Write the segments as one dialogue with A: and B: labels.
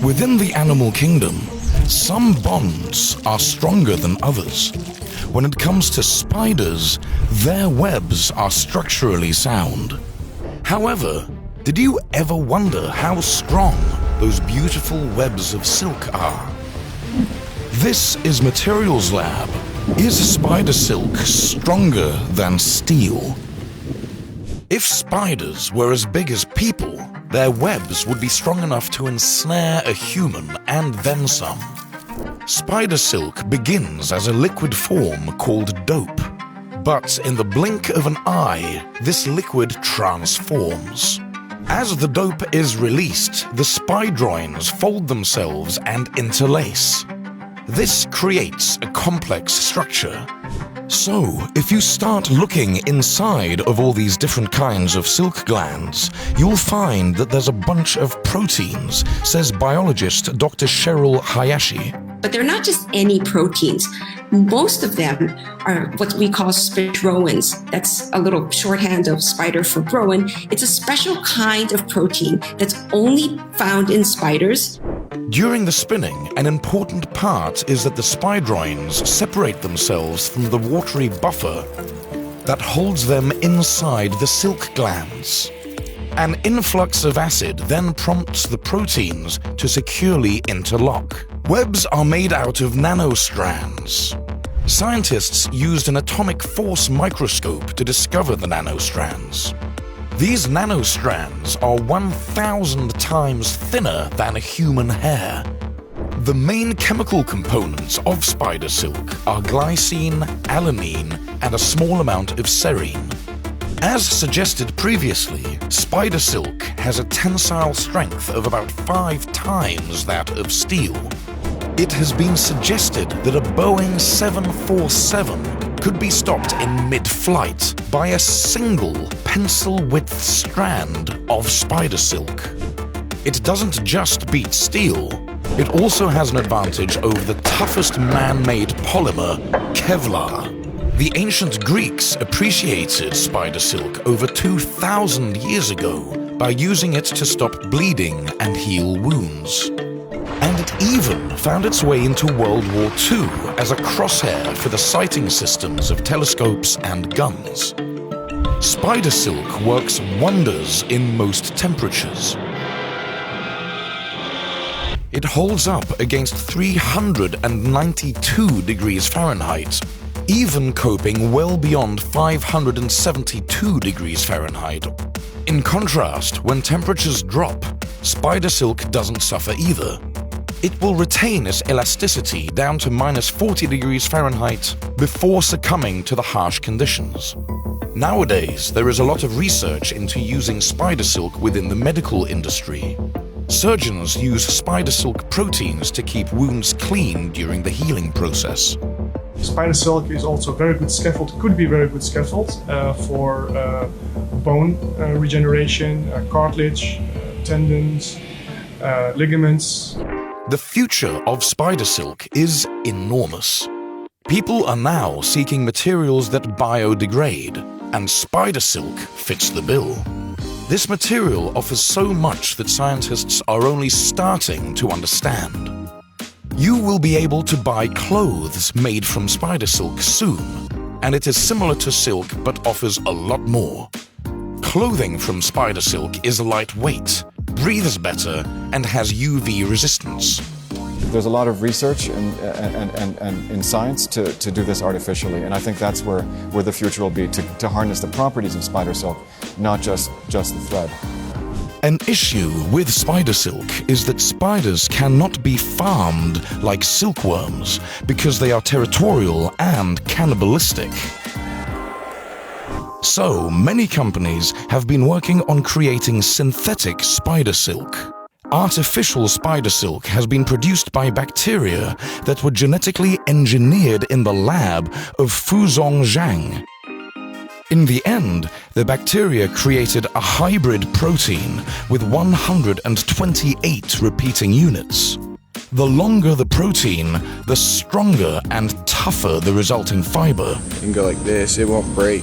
A: Within the animal kingdom, some bonds are stronger than others. When it comes to spiders, their webs are structurally sound. However, did you ever wonder how strong those beautiful webs of silk are? This is Materials Lab. Is spider silk stronger than steel? If spiders were as big as people, their webs would be strong enough to ensnare a human and then some. Spider silk begins as a liquid form called dope. But in the blink of an eye, this liquid transforms. As the dope is released, the spidroins fold themselves and interlace. This creates a complex structure. So, if you start looking inside of all these different kinds of silk glands, you'll find that there's a bunch of proteins, says biologist Dr. Cheryl Hayashi.
B: But they're not just any proteins. Most of them are what we call spidroins. That's a little shorthand of spider for groin. It's a special kind of protein that's only found in spiders.
A: During the spinning, an important part is that the spidroins separate themselves from the watery buffer that holds them inside the silk glands. An influx of acid then prompts the proteins to securely interlock. Webs are made out of nanostrands. Scientists used an atomic force microscope to discover the nanostrands. These nanostrands are 1,000 times thinner than a human hair. The main chemical components of spider silk are glycine, alanine, and a small amount of serine. As suggested previously, spider silk has a tensile strength of about 5 times that of steel. It has been suggested that a Boeing 747 could be stopped in mid-flight by a single pencil-width strand of spider silk. It doesn't just beat steel, it also has an advantage over the toughest man-made polymer, Kevlar. The ancient Greeks appreciated spider silk over 2,000 years ago by using it to stop bleeding and heal wounds. And it even found its way into World War II as a crosshair for the sighting systems of telescopes and guns. Spider silk works wonders in most temperatures. It holds up against 392 degrees Fahrenheit, even coping well beyond 572 degrees Fahrenheit. In contrast, when temperatures drop, spider silk doesn't suffer either. It will retain its elasticity down to -40 degrees Fahrenheit before succumbing to the harsh conditions. Nowadays, there is a lot of research into using spider silk within the medical industry. Surgeons use spider silk proteins to keep wounds clean during the healing process.
C: Spider silk is also a very good scaffold, could be a very good scaffold for bone regeneration, cartilage, tendons, ligaments.
A: The future of spider silk is enormous. People are now seeking materials that biodegrade, and spider silk fits the bill. This material offers so much that scientists are only starting to understand. You will be able to buy clothes made from spider silk soon, and it is similar to silk but offers a lot more. Clothing from spider silk is lightweight, breathes better, and has UV resistance.
D: There's a lot of research and in science to do this artificially, and I think that's where the future will be, to harness the properties of spider silk, not just the thread.
A: An issue with spider silk is that spiders cannot be farmed like silkworms because they are territorial and cannibalistic. So, many companies have been working on creating synthetic spider silk. Artificial spider silk has been produced by bacteria that were genetically engineered in the lab of Fuzhong Zhang. In the end, the bacteria created a hybrid protein with 128 repeating units. The longer the protein, the stronger and tougher the resulting fiber.
E: You can go like this, it won't break.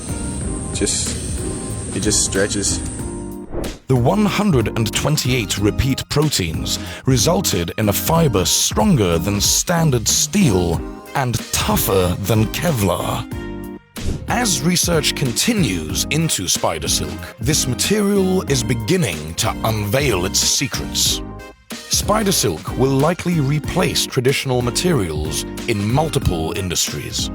E: It just stretches.
A: The 128 repeat proteins resulted in a fiber stronger than standard steel and tougher than Kevlar. As research continues into spider silk, this material is beginning to unveil its secrets. Spider silk will likely replace traditional materials in multiple industries.